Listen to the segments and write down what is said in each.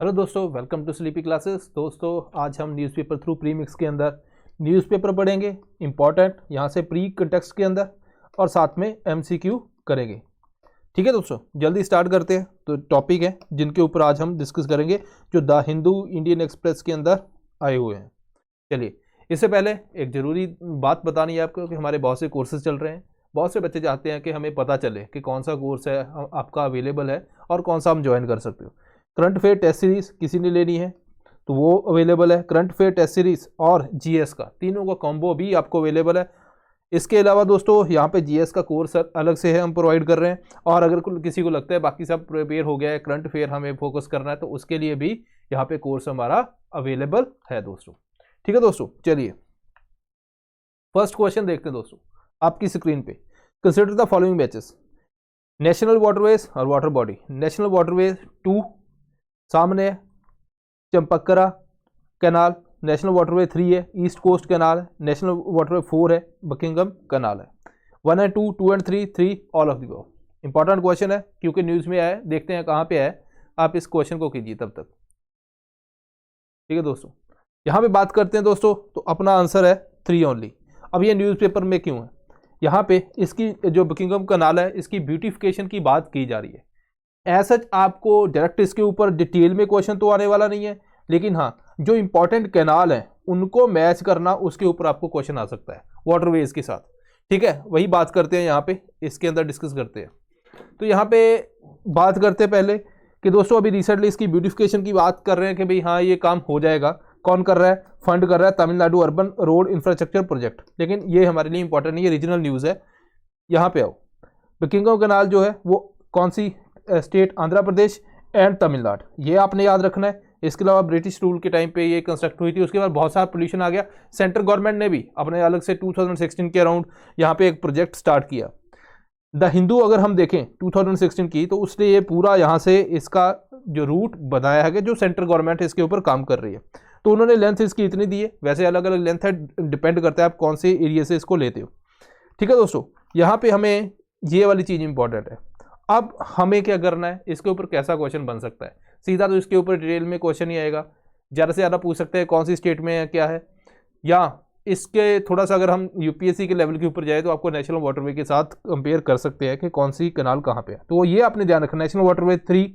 Hello दोस्तों, welcome to sleepy classes. दोस्तों, आज हम न्यूज़पेपर थ्रू प्री मिक्स के अंदर न्यूज़पेपर पढ़ेंगे, इंपॉर्टेंट यहाँ से प्री कंटेक्स्ट के अंदर, और साथ में एमसीक्यू करेंगे। ठीक है दोस्तों, जल्दी स्टार्ट करते हैं। तो टॉपिक है जिनके ऊपर आज हम डिस्कस करेंगे, जो द हिंदू इंडियन एक्सप्रेस के अंदर आए हुए हैं। चलिए, इससे पहले एक ज़रूरी बात बतानी है आपको कि हमारे बहुत से कोर्सेज चल रहे हैं। बहुत से बच्चे चाहते हैं कि हमें पता चले कि कौन सा कोर्स है आपका अवेलेबल है और कौन सा हम ज्वाइन कर सकते हो। करंट अफेयर टेस्ट सीरीज़ किसी ने लेनी है तो वो अवेलेबल है। करंट अफेयर टेस्ट सीरीज़ और जीएस का तीनों का कॉम्बो भी आपको अवेलेबल है। इसके अलावा दोस्तों, यहाँ पे जीएस का कोर्स अलग से है, हम प्रोवाइड कर रहे हैं। और अगर किसी को लगता है बाकी सब प्रिपेयर हो गया है, करंट अफेयर हमें फोकस करना है, तो उसके लिए भी यहाँ पे कोर्स हमारा अवेलेबल है दोस्तों। ठीक है दोस्तों, चलिए फर्स्ट क्वेश्चन देखते हैं दोस्तों आपकी स्क्रीन पे। Consider the following batches. National waterways और वाटर बॉडी। नेशनल वाटरवेज 2 सामने है, चंपकरा कैनाल। नेशनल वाटरवे 3 है, ईस्ट कोस्ट कैनाल है। नेशनल वाटरवे 4 है, बकिंगम कैनाल है। 1 and 2, 2 and 3, 3 all of the above. Important question है क्योंकि न्यूज़ में आया है, देखते हैं कहाँ पे है। आप इस क्वेश्चन को कीजिए तब तक। ठीक है दोस्तों, यहाँ पे बात करते हैं दोस्तों, तो अपना आंसर है 3 ओनली। अब ये न्यूज़पेपर में क्यों है? यहाँ पे इसकी जो बकिंगम कैनाल है, इसकी ब्यूटिफिकेशन की बात की जा रही है। ऐसा आपको डायरेक्ट इसके ऊपर डिटेल में क्वेश्चन तो आने वाला नहीं है, लेकिन हाँ, जो इंपॉर्टेंट कैनाल हैं उनको मैच करना, उसके ऊपर आपको क्वेश्चन आ सकता है वाटरवेज के साथ। ठीक है, वही बात करते हैं यहाँ पे, इसके अंदर डिस्कस करते हैं। तो यहाँ पे बात करते हैं पहले कि दोस्तों अभी रिसेंटली इसकी ब्यूटिफिकेशन की बात कर रहे हैं कि भाई हाँ, ये काम हो जाएगा। कौन कर रहा है? फंड कर रहा है Tamil Nadu urban road infrastructure project. लेकिन ये हमारे लिए इंपॉर्टेंट नहीं है, रीजनल न्यूज़ है। यहाँ पे आओ, बकिंगम कैनाल जो है वो कौन सी स्टेट? आंध्र प्रदेश एंड तमिलनाडु, ये आपने याद रखना है। इसके अलावा ब्रिटिश रूल के टाइम पे ये कंस्ट्रक्ट हुई थी, उसके बाद बहुत सारा पोल्यूशन आ गया। सेंट्रल गवर्नमेंट ने भी अपने अलग से 2016 के अराउंड यहाँ पे एक प्रोजेक्ट स्टार्ट किया। द हिंदू अगर हम देखें 2016 की, तो उसने ये पूरा यहाँ से इसका जो रूट बनाया है कि जो सेंट्रल गवर्नमेंट इसके ऊपर काम कर रही है, तो उन्होंने लेंथ इसकी इतनी दी है। वैसे अलग अलग लेंथ है, डिपेंड करता है आप कौन से एरिया से इसको लेते हो। ठीक है दोस्तों, यहाँ पे हमें ये वाली चीज़ इंपॉर्टेंट है। अब हमें क्या करना है, इसके ऊपर कैसा क्वेश्चन बन सकता है? सीधा तो इसके ऊपर डिटेल में क्वेश्चन ही आएगा। ज़्यादा से ज़्यादा पूछ सकते हैं कौन सी स्टेट में है, क्या है, या इसके थोड़ा सा अगर हम यूपीएससी के लेवल के ऊपर जाए तो आपको नेशनल वाटरवे के साथ कंपेयर कर सकते हैं कि कौन सी कैनाल कहाँ पे है। तो ये आपने ध्यान रखना। National waterway 3,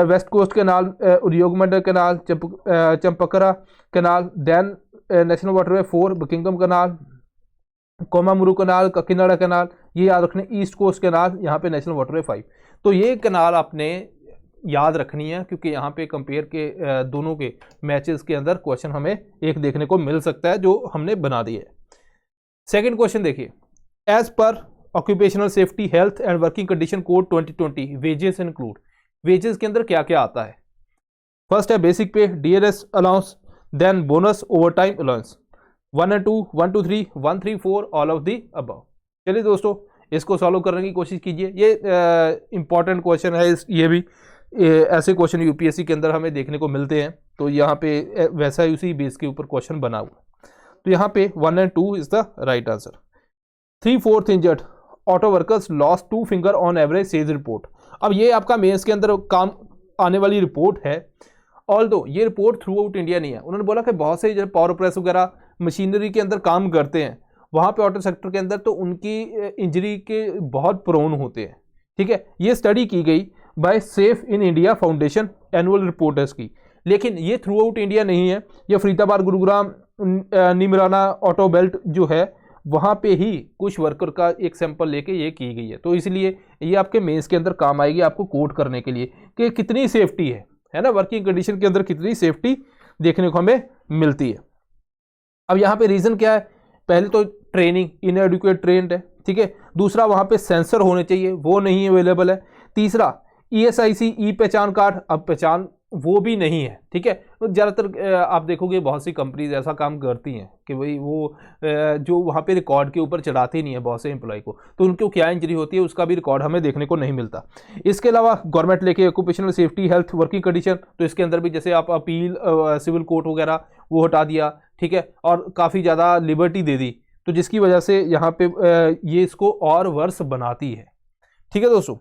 west coast canal, Udyogamandal canal, Champakara canal. Then national waterway 4, Buckingham canal, Kommamur canal, Kakinada canal, ये याद रखने। ईस्ट कोस्ट कैनाल, यहाँ पे नेशनल वाटरवे 5। तो ये कैनाल आपने याद रखनी है, क्योंकि यहाँ पे कंपेयर के दोनों के मैचेस के अंदर क्वेश्चन हमें एक देखने को मिल सकता है, जो हमने बना दिया है। सेकंड क्वेश्चन देखिए, as per occupational safety health and working condition code 2020 wages include. Wages के अंदर क्या क्या आता है? फर्स्ट है basic pay, DNS allowance, then bonus, over time allowance. 1 and 2, 1 2 3, 1 3 4 all of the above. चलिए दोस्तों, इसको सॉल्व करने की कोशिश कीजिए। ये इंपॉर्टेंट क्वेश्चन है। ये भी ऐसे क्वेश्चन यूपीएससी के अंदर हमें देखने को मिलते हैं, तो यहाँ पे वैसा ही उसी बेस के ऊपर क्वेश्चन बना हुआ। तो यहाँ पे 1 and 2 is the right answer. 3/4 injured auto workers lost 2 finger on average says report. अब ये आपका मेंस के अंदर काम आने वाली रिपोर्ट है। ऑल्दो ये रिपोर्ट थ्रू आउट इंडिया नहीं है। उन्होंने बोला कि बहुत से जो पावर प्रेस वगैरह मशीनरी के अंदर काम करते हैं वहाँ पे ऑटो सेक्टर के अंदर, तो उनकी इंजरी के बहुत प्रोन होते हैं। ठीक है, ये स्टडी की गई by Safe in India Foundation, annual report है इसकी। लेकिन ये थ्रू आउट इंडिया नहीं है, ये फरीदाबाद, गुरुग्राम, निमराना ऑटो बेल्ट जो है वहाँ पे ही कुछ वर्कर का एक सैंपल लेके ये की गई है। तो इसलिए ये आपके मेंस के अंदर काम आएगी, आपको कोट करने के लिए कि कितनी सेफ्टी है ना, वर्किंग कंडीशन के अंदर कितनी सेफ्टी देखने को हमें मिलती है। अब यहाँ पे रीज़न क्या है? पहले तो ट्रेनिंग, इनएडुकेट ट्रेंड है। ठीक है, दूसरा वहाँ पे सेंसर होने चाहिए, वो नहीं अवेलेबल है। तीसरा ईएसआईसी ई पहचान कार्ड, अब पहचान वो भी नहीं है। ठीक है, तो ज़्यादातर आप देखोगे बहुत सी कंपनीज ऐसा काम करती हैं कि भाई वो जो वहाँ पे रिकॉर्ड के ऊपर चढ़ाते नहीं है बहुत से एम्प्लॉय को, तो उनको क्या इंजरी होती है उसका भी रिकॉर्ड हमें देखने को नहीं मिलता। इसके अलावा गवर्नमेंट लेके occupational safety health working condition, तो इसके अंदर भी जैसे आप अपील सिविल कोर्ट वगैरह वो हटा दिया। ठीक है, और काफ़ी ज़्यादा लिबर्टी दे दी, तो जिसकी वजह से यहाँ पे ये इसको और वर्स बनाती है। ठीक है दोस्तों,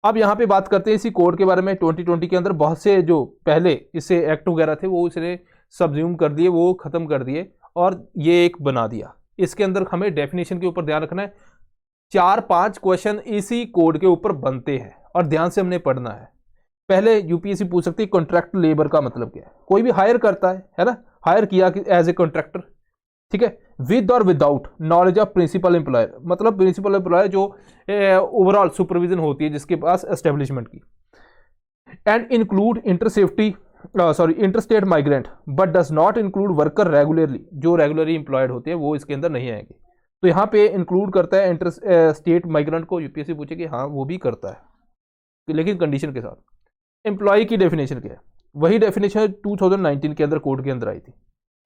अब यहाँ पे बात करते हैं इसी कोड के बारे में। 2020 के अंदर बहुत से जो पहले इससे एक्ट वगैरह थे वो इसने सब्ज्यूम कर दिए, वो ख़त्म कर दिए और ये एक बना दिया। इसके अंदर हमें डेफिनेशन के ऊपर ध्यान रखना है। 4-5 क्वेश्चन इसी कोड के ऊपर बनते हैं और ध्यान से हमने पढ़ना है। पहले यूपीएससी पूछ सकती है कॉन्ट्रैक्ट लेबर का मतलब क्या है। कोई भी हायर करता है ना, हायर किया एज ए कॉन्ट्रैक्टर, ठीक है, विद और without knowledge of principal employer, मतलब प्रिंसिपल एम्प्लॉयर जो ओवरऑल सुपरविजन होती है जिसके पास एस्टेब्लिशमेंट की, and include interstate migrant but does not include worker regularly, जो रेगुलरली एम्प्लॉयड होते हैं वो इसके अंदर नहीं आएंगे। तो यहाँ पे इंक्लूड करता है इंटर स्टेट माइग्रेंट को, यूपीएससी पूछे कि हाँ वो भी करता है लेकिन कंडीशन के साथ। एम्प्लॉय की डेफिनेशन क्या है, वही डेफिनेशन 2019 के अंदर कोड के अंदर आई थी।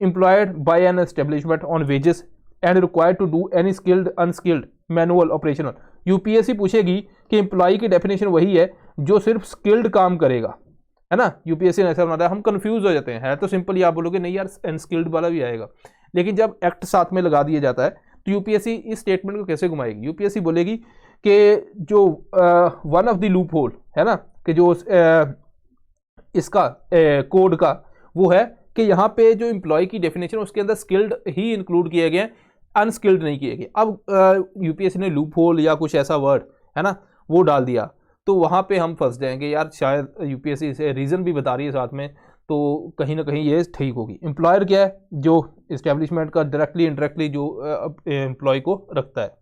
Employed by an establishment on wages and required to do any skilled unskilled manual operational. UPSC पूछेगी कि एम्प्लॉय की डेफिनेशन वही है जो सिर्फ स्किल्ड काम करेगा, है ना। यूपीएससी ने ऐसा बना दिया, हम कंफ्यूज हो जाते हैं। है तो सिंपल ही, आप बोलोगे नहीं यार अनस्किल्ड वाला भी आएगा, लेकिन जब एक्ट साथ में लगा दिया जाता है तो यूपीएससी इस स्टेटमेंट को कैसे घुमाएगी। यूपीएससी बोलेगी कि जो one of the loop hole है ना, कि जो इसका कोड का वो है कि यहाँ पे जो एम्प्लॉय की डेफिनेशन उसके अंदर स्किल्ड ही इंक्लूड किए गए हैं, अनस्किल्ड नहीं किए गए। अब यूपीएससी ने लूप होल या कुछ ऐसा वर्ड है ना वो डाल दिया, तो वहाँ पे हम फंस जाएंगे यार। शायद यूपीएससी से रीज़न भी बता रही है साथ में, तो कहीं ना कहीं ये ठीक होगी। एम्प्लॉयर क्या है, जो इस्टेब्लिशमेंट का डायरेक्टली इंडायरेक्टली जो एम्प्लॉय को रखता है।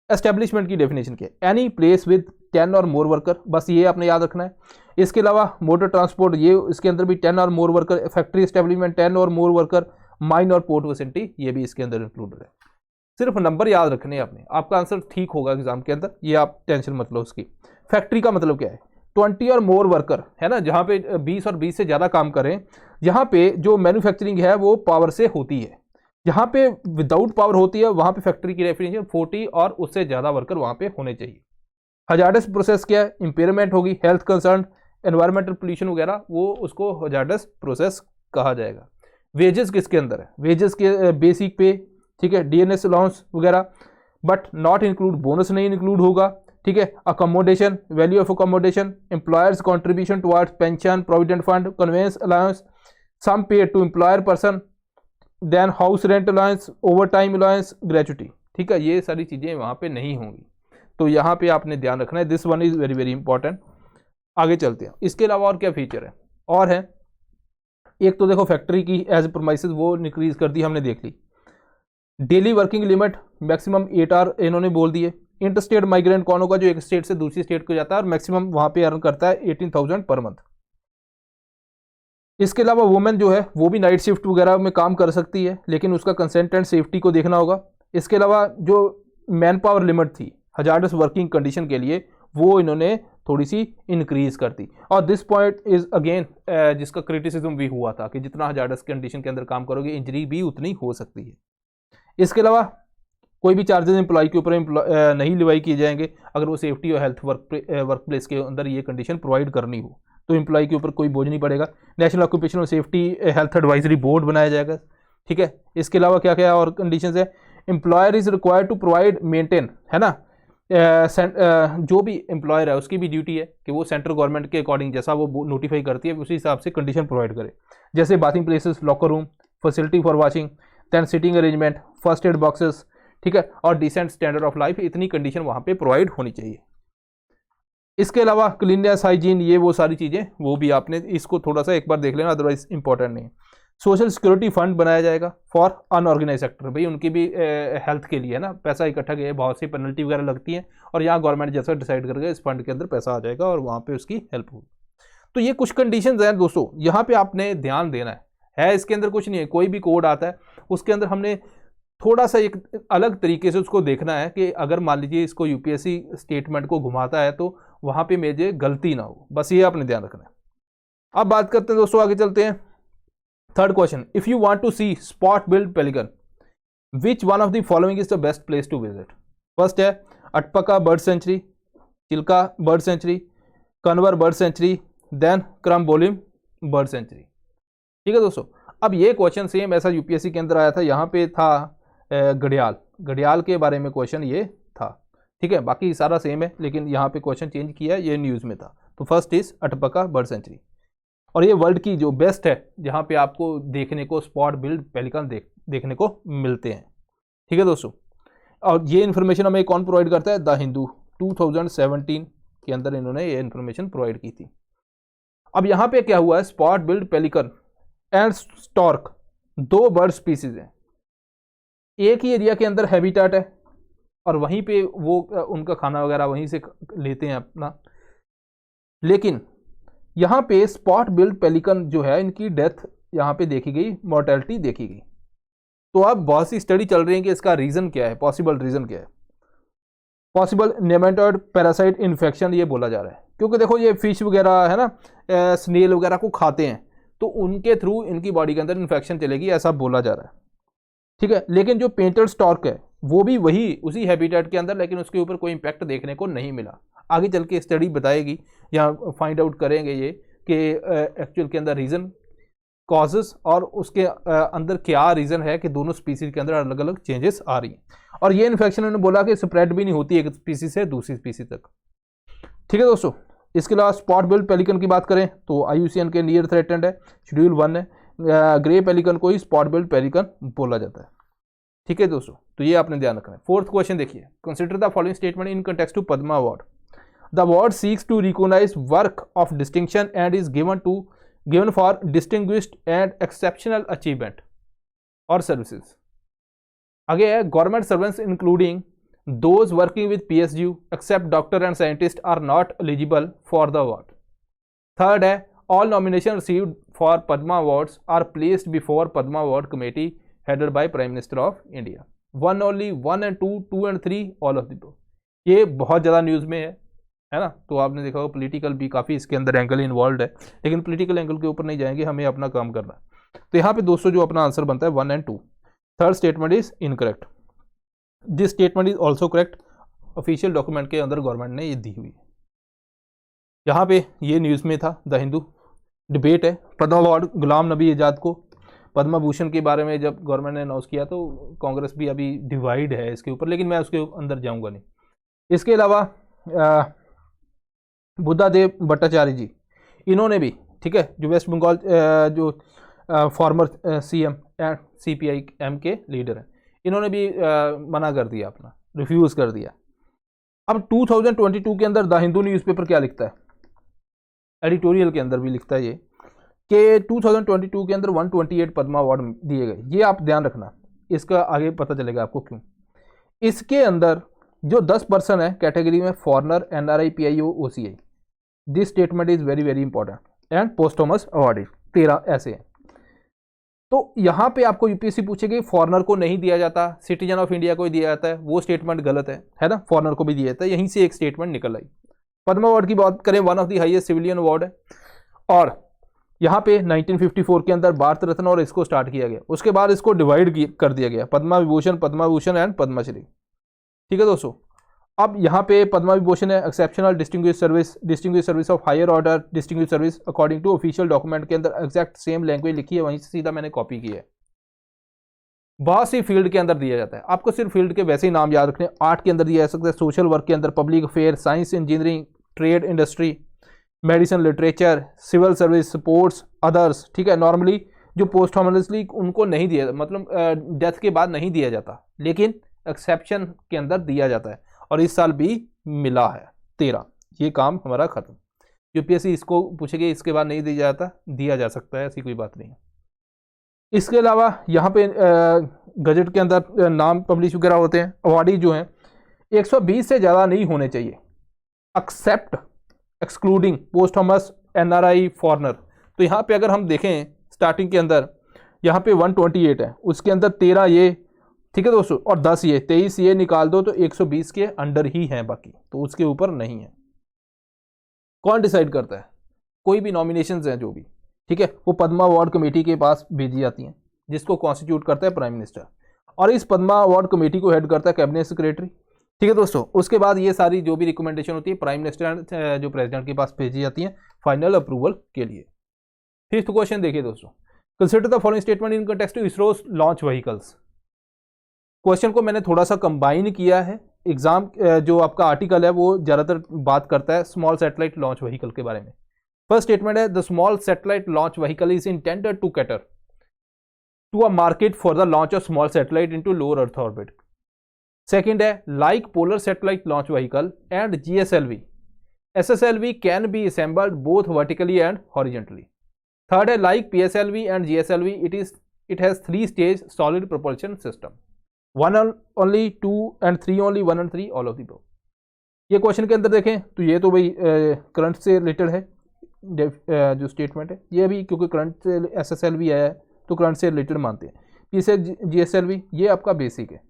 एस्टेब्लिशमेंट की डेफिनेशन क्या है, एनी प्लेस विद 10 और मोर वर्कर, बस ये आपने याद रखना है। इसके अलावा मोटर ट्रांसपोर्ट, ये इसके अंदर भी 10 और मोर वर्कर। फैक्ट्री एस्टेब्लिशमेंट 10 और मोर वर्कर। माइन और पोर्ट वेसिनिटी, ये भी इसके अंदर इंक्लूडेड है। सिर्फ नंबर याद रखने हैं आपने, आपका आंसर ठीक होगा एग्जाम के अंदर, ये आप टेंशन मत लो उसकी। फैक्ट्री का मतलब क्या है, 20 और मोर वर्कर, है ना, जहाँ पे 20 और 20 से ज़्यादा काम करें। यहाँ पे जो मैन्युफैक्चरिंग है वो पावर से होती है, जहाँ पे विदाउट पावर होती है वहाँ पे फैक्ट्री की डेफिनेशन 40 और उससे ज़्यादा वर्कर वहाँ पे होने चाहिए। हजार्डस प्रोसेस क्या है, इंपेयरमेंट होगी, हेल्थ कंसर्न, एनवायरमेंटल पोल्यूशन वगैरह, वो उसको हजार्डस प्रोसेस कहा जाएगा। वेजेस किसके अंदर है, वेजेस के बेसिक पे, ठीक है, डीएनएस अलाउंस वगैरह, बट नॉट इंक्लूड, बोनस नहीं इंक्लूड होगा, ठीक है। Accommodation, value of accommodation, employer's contribution towards pension provident fund, conveyance allowance, sum paid to employer person, then house rent allowance, over time allowance, gratuity, ठीक है। ये सारी चीज़ें वहाँ पे नहीं होंगी, तो यहाँ पे आपने ध्यान रखना है। This one is very very important. आगे चलते हैं, इसके अलावा और क्या फीचर है, और है एक तो देखो फैक्ट्री की एज प्रोमाइसेस वो इंक्रीज कर दी हमने, देख ली। Daily working limit maximum 8 hour इन्होंने बोल दिए। इंटरस्टेट माइग्रेंट कौन होगा, जो एक स्टेट से दूसरी स्टेट को जाता है और मैक्सिमम वहाँ पे अर्न करता है 18,000 पर मंथ। इसके अलावा वुमेन जो है वो भी नाइट शिफ्ट वगैरह में काम कर सकती है, लेकिन उसका कंसेंट एंड सेफ्टी को देखना होगा। इसके अलावा जो मैन पावर लिमिट थी हजार्डस वर्किंग कंडीशन के लिए, वो इन्होंने थोड़ी सी इंक्रीज कर दी। और दिस पॉइंट इज अगेन जिसका क्रिटिसिज्म भी हुआ था कि जितना हजार्डस कंडीशन के अंदर काम करोगे इंजरी भी उतनी हो सकती है। इसके अलावा कोई भी चार्जेस एम्प्लॉय के ऊपर नहीं लिवाई किए जाएंगे अगर वो सेफ्टी और हेल्थ वर्क प्लेस के अंदर ये कंडीशन प्रोवाइड करनी हो, तो एम्प्लॉय के ऊपर कोई बोझ नहीं पड़ेगा। National occupational safety health advisory board बनाया जाएगा, ठीक है। इसके अलावा क्या क्या और कंडीशंस है, employer is required to provide maintain, है ना, जो भी एम्प्लॉयर है उसकी भी ड्यूटी है कि वो सेंट्रल गवर्नमेंट के अकॉर्डिंग जैसा वो नोटिफाई करती है उसी हिसाब से कंडीशन प्रोवाइड करे, जैसे bathing places, locker room, facility for washing, than sitting arrangement, first aid boxes, ठीक है, और डिसेंट स्टैंडर्ड ऑफ लाइफ, इतनी कंडीशन वहाँ पे प्रोवाइड होनी चाहिए। इसके अलावा क्लीननेस, हाइजीन, ये वो सारी चीज़ें वो भी आपने इसको थोड़ा सा एक बार देख लेना, अदरवाइज इंपॉर्टेंट नहीं। सोशल सिक्योरिटी फंड बनाया जाएगा फॉर अनऑर्गेनाइज सेक्टर, भाई उनकी भी हेल्थ के लिए है ना, पैसा इकट्ठा किया, बहुत सी पेनल्टी वगैरह लगती है और यहाँ गवर्नमेंट जैसा डिसाइड करके इस फंड के अंदर पैसा आ जाएगा और वहाँ पे उसकी हेल्प होगी। तो ये कुछ कंडीशंस हैं दोस्तों, यहाँ पे आपने ध्यान देना है इसके अंदर कुछ नहीं है। कोई भी कोड आता है उसके अंदर हमने थोड़ा सा एक अलग तरीके से उसको देखना है कि अगर मान लीजिए इसको यूपीएससी स्टेटमेंट को घुमाता है तो वहाँ पे मेरे गलती ना हो, बस ये आपने ध्यान रखना है। अब बात करते हैं दोस्तों, आगे चलते हैं। Third question, if you want to see spot billed pelican which one of the following is the best place to visit. First है Atapaka bird sanctuary, Chilka bird sanctuary, Kanwar bird sanctuary, then Carambolim bird sanctuary, ठीक है दोस्तों। अब ये question same ऐसा UPSC के अंदर आया था, यहाँ पे था घड़ियाल के बारे में क्वेश्चन ये था, ठीक है, बाकी सारा सेम है, लेकिन यहाँ पे क्वेश्चन चेंज किया है, ये न्यूज़ में था। तो फर्स्ट इज अटपका बर्ड सेंचुरी, और ये वर्ल्ड की जो बेस्ट है जहाँ पे आपको देखने को स्पॉट बिल्ड पेलिकन देखने को मिलते हैं। ठीक है दोस्तों, और ये इन्फॉर्मेशन हमें कौन प्रोवाइड करता है? द हिंदू 2017 के अंदर इन्होंने ये इन्फॉर्मेशन प्रोवाइड की थी। अब यहाँ पे क्या हुआ है, spot billed pelican and stork दो बर्ड स्पीसीज हैं, एक ही एरिया के अंदर हैबिटेट है और वहीं पे वो उनका खाना वगैरह वहीं से लेते हैं अपना, लेकिन यहाँ पे स्पॉट बिल्ड पेलिकन जो है इनकी डेथ यहाँ पे देखी गई, मॉर्टेलिटी देखी गई। तो अब बहुत सी स्टडी चल रही है कि इसका रीज़न क्या है, पॉसिबल रीज़न क्या है। पॉसिबल नेमेटोड पैरासाइट इन्फेक्शन ये बोला जा रहा है, क्योंकि देखो ये फिश वगैरह है ना, स्नेल वगैरह को खाते हैं तो उनके थ्रू इनकी बॉडी के अंदर इन्फेक्शन चलेगी, ऐसा बोला जा रहा है। ठीक है, लेकिन जो पेंटेड स्टॉर्क है वो भी वही उसी हैबिटेट के अंदर, लेकिन उसके ऊपर कोई इम्पैक्ट देखने को नहीं मिला। आगे चल के स्टडी बताएगी या फाइंड आउट करेंगे ये कि एक्चुअल के अंदर रीज़न, कॉजेस और उसके अंदर क्या रीज़न है कि दोनों स्पीसीज के अंदर अलग अलग चेंजेस आ रही हैं। और ये इन्फेक्शन उन्होंने बोला कि स्प्रेड भी नहीं होती एक स्पीसीज से दूसरी स्पीसीज तक। ठीक है दोस्तों, इसके अलावा स्पॉट बिल्ड पेलिकन की बात करें तो IUCN के नियर थ्रेटेंड है, शेड्यूल 1 है, ग्रे पेलिकन को ही स्पॉट बिल्ड पेलिकन बोला जाता है। ठीक है दोस्तों, तो ये आपने ध्यान रखना है। फोर्थ क्वेश्चन देखिए, consider the following statement in context to Padma award. The award seeks to recognise work of distinction and is given for distinguished and exceptional achievement or services. Again, government servants including those working with PSU except doctor and scientist are not eligible for the award. Third है, all nominations received for Padma awards are placed before Padma award committee headed by Prime Minister of India. One only, 1 and 2, 2 and 3, all of the above. ये बहुत ज़्यादा news में है ना। तो आपने देखा होगा पॉलिटिकल भी काफ़ी इसके अंदर एंगल इन्वॉल्व है, लेकिन पॉलिटिकल एंगल के ऊपर नहीं जाएंगे, हमें अपना काम करना है। तो यहाँ पे दोस्तों जो अपना आंसर बनता है 1 and 2। Third statement is incorrect, this statement is also correct, official document के अंदर गवर्नमेंट ने ये दी हुई है। यहाँ पे ये न्यूज़ में था, द हिंदू डिबेट है, पद्मा अवार्ड गुलाम नबी आज़ाद को, पद्मा भूषण के बारे में जब गवर्नमेंट ने अनाउंस किया तो कांग्रेस भी अभी डिवाइड है इसके ऊपर, लेकिन मैं उसके अंदर जाऊँगा नहीं। इसके अलावा बुद्धादेव भट्टाचार्य जी, इन्होंने भी, ठीक है, जो वेस्ट बंगाल जो फॉर्मर CM एंड CPIM के लीडर हैं, इन्होंने भी मना कर दिया, अपना रिफ्यूज़ कर दिया। अब 2022 के अंदर द हिंदू न्यूज़पेपर क्या लिखता है, एडिटोरियल के अंदर भी लिखता है ये कि 2022 के अंदर 128 पद्मा अवार्ड दिए गए। ये आप ध्यान रखना, इसका आगे पता चलेगा आपको क्यों। इसके अंदर जो 10 पर्सन है कैटेगरी में, foreigner, NRI, PIO, OCI, this statement is very very important, and posthumous award 13 ऐसे हैं। तो यहाँ पे आपको UPSC पूछेगी फॉरनर को नहीं दिया जाता, सिटीजन ऑफ इंडिया को ही दिया जाता है, वो स्टेटमेंट गलत है ना, फॉरनर को भी दिया जाता है। यहीं से एक स्टेटमेंट निकल आई। पद्मा अवार्ड की बात करें, one of the highest civilian award है, और यहाँ पे 1954 के अंदर भारत रत्न और इसको स्टार्ट किया गया, उसके बाद इसको डिवाइड कर दिया गया, पद्मा विभूषण एंड पद्मश्री। ठीक है दोस्तों, अब यहाँ पे पद्मा विभूषण है exceptional distinguish service of higher order distinguish service, according to official document के अंदर एग्जैक्ट सेम लैंग्वेज लिखी है, वहीं से सीधा मैंने कॉपी की है। बहुत सी फील्ड के अंदर दिया जाता है, आपको सिर्फ फील्ड के वैसे ही नाम याद रखने। आर्ट के अंदर दिया जा सकता है, सोशल वर्क के अंदर public affair, science engineering, trade industry, medicine, literature, civil service, sports, others. ठीक है, नॉर्मली जो पोस्ट हार्मोनसली उनको नहीं दिया, मतलब डेथ के बाद नहीं दिया जाता, लेकिन एक्सेप्शन के अंदर दिया जाता है, और इस साल भी मिला है 13। ये काम हमारा खत्म। UPSC इसको पूछेगी, इसके बाद नहीं दिया जाता, दिया जा सकता है, ऐसी कोई बात नहीं है। इसके अलावा यहाँ पे गजट के अंदर नाम पब्लिश वगैरह होते हैं। अवार्डी जो हैं 120 से ज़्यादा नहीं होने चाहिए, एक्सेप्ट एक्सक्लूडिंग पोस्टहमस, NRI, फॉरनर। तो यहाँ पे अगर हम देखें स्टार्टिंग के अंदर यहाँ पे 128 है, उसके अंदर 13 ये, ठीक है दोस्तों, और 10 ये, 23 ये निकाल दो तो 120 के अंडर ही हैं, बाकी तो उसके ऊपर नहीं है। कौन डिसाइड करता है? कोई भी नॉमिनेशंस हैं जो भी, ठीक है, वो पद्मा अवार्ड कमेटी के पास भेजी जाती हैं, जिसको कॉन्स्टिट्यूट करता है प्राइम मिनिस्टर, और इस पद्मा अवार्ड कमेटी को हेड करता है कैबिनेट सेक्रेटरी। ठीक है दोस्तों, उसके बाद ये सारी जो भी रिकमेंडेशन होती है प्राइम मिनिस्टर जो प्रेसिडेंट के पास भेजी जाती हैं फाइनल अप्रूवल के लिए। फिफ्थ क्वेश्चन देखिए दोस्तों, consider the following statement in context to ISRO launch vehicles. Question को मैंने थोड़ा सा कंबाइन किया है, एग्जाम जो आपका आर्टिकल है वो ज़्यादातर बात करता है स्मॉल सैटेलाइट लॉन्च व्हीकल के बारे में। फर्स्ट स्टेटमेंट है the small satellite launch vehicle is intended to cater to a market for the launch of small satellite into lower earth orbit. Second है like polar satellite launch vehicle and GSLV, SSLV can be assembled both vertically and horizontally. Third है like PSLV and GSLV, it has 3-stage solid propulsion system. 1 only, 2 and 3 only, 1 and 3 all of the above. ये question के अंदर देखें तो ये तो भाई current से रिलेटेड है जो स्टेटमेंट है, ये भी क्योंकि करंट से SSLV आया है तो करंट से रिलेटेड मानते हैं। पीछे GSLV ये आपका बेसिक है,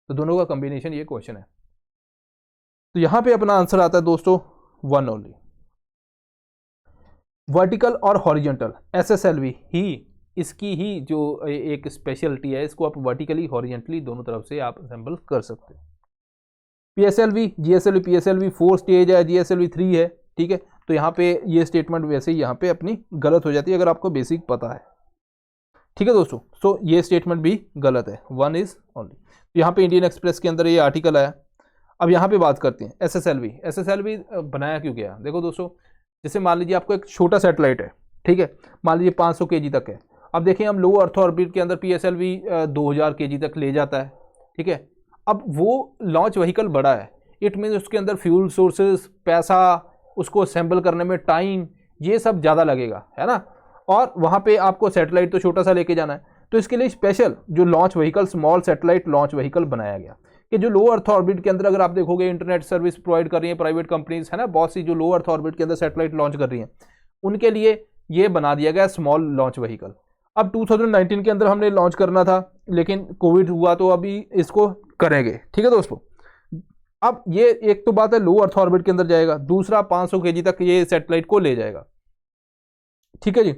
तो दोनों का कॉम्बिनेशन ये क्वेश्चन है। तो यहाँ पे अपना आंसर आता है दोस्तों 1 ओनली। वर्टिकल और हॉरिजॉन्टल SSLV ही इसकी ही जो एक स्पेशलिटी है, इसको आप वर्टिकली हॉरिजॉन्टली दोनों तरफ से आप असेंबल कर सकते हैं। PSLV GSLV PSLV 4 स्टेज है, GSLV 3 है, ठीक है। तो यहाँ पे ये स्टेटमेंट वैसे ही यहाँ पे अपनी गलत हो जाती है अगर आपको बेसिक पता है, ठीक है दोस्तों। सो ये स्टेटमेंट भी गलत है, 1 इज ओनली। तो यहाँ पे इंडियन एक्सप्रेस के अंदर ये आर्टिकल आया। अब यहाँ पे बात करते हैं SSLV बनाया क्यों गया। देखो दोस्तों, जैसे मान लीजिए आपको एक छोटा सैटेलाइट है, ठीक है, मान लीजिए 500 kg तक है। अब देखें हम लो अर्थ ऑर्बिट के अंदर PSLV 2000 kg तक ले जाता है, ठीक है। अब वो लॉन्च व्हीकल बड़ा है, इट मीन्स उसके अंदर फ्यूल सोर्सेज, पैसा, उसको असेंबल करने में टाइम, ये सब ज़्यादा लगेगा, है ना। और वहाँ पे आपको सैटेलाइट तो छोटा सा लेके जाना है, तो इसके लिए स्पेशल जो launch vehicle small satellite launch vehicle बनाया गया कि जो लो अर्थ ऑर्बिट के अंदर, अगर आप देखोगे इंटरनेट सर्विस प्रोवाइड कर रही हैं प्राइवेट कंपनीज, है ना, बहुत सी जो लो अर्थ ऑर्बिट के अंदर सैटेलाइट लॉन्च कर रही हैं, उनके लिए ये बना दिया गया स्मॉल लॉन्च व्हीकल। अब 2019 के अंदर हमने लॉन्च करना था, लेकिन कोविड हुआ तो अभी इसको करेंगे, ठीक है दोस्तों। अब ये एक तो बात है लो अर्थ ऑर्बिट के अंदर जाएगा, दूसरा 500 kg तक ये सैटेलाइट को ले जाएगा, ठीक है जी।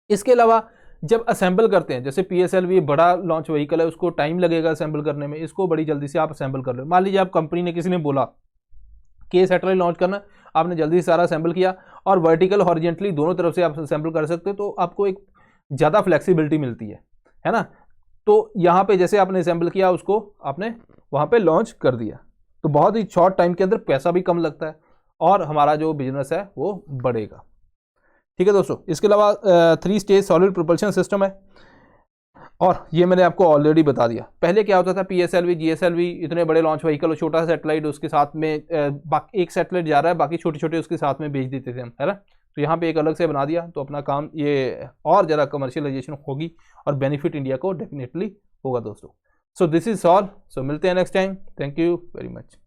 इसके अलावा जब असेंबल करते हैं, जैसे PSLV बड़ा लॉन्च व्हीकल है, उसको टाइम लगेगा असेंबल करने में, इसको बड़ी जल्दी से आप असेंबल कर लो। मान लीजिए आप कंपनी ने, किसी ने बोला कि ये सैटेलाइट लॉन्च करना, आपने जल्दी से सारा असेंबल किया और वर्टिकल हॉरिजॉन्टली दोनों तरफ से आप असेंबल कर सकते हो, तो आपको एक ज़्यादा फ्लेक्सिबिलिटी मिलती है ना। तो यहाँ पे जैसे आपने असेंबल किया, उसको आपने वहाँ पे लॉन्च कर दिया, तो बहुत ही शॉर्ट टाइम के अंदर पैसा भी कम लगता है और हमारा जो बिजनेस है वो बढ़ेगा, ठीक है दोस्तों। इसके अलावा 3 स्टेज सॉलिड प्रोपल्शन सिस्टम है, और ये मैंने आपको ऑलरेडी बता दिया। पहले क्या होता था, PSLV GSLV इतने बड़े लॉन्च व्हीकल और छोटा सा सैटेलाइट, उसके साथ में एक सैटेलाइट जा रहा है, बाकी छोटे छोटे उसके साथ में भेज देते थे हम, है ना। तो यहाँ पे एक अलग से बना दिया, तो अपना काम ये और ज़रा कमर्शियलाइजेशन होगी और बेनिफिट इंडिया को डेफिनेटली होगा दोस्तों। सो दिस इज ऑल, सो मिलते हैं next time. Thank you very much.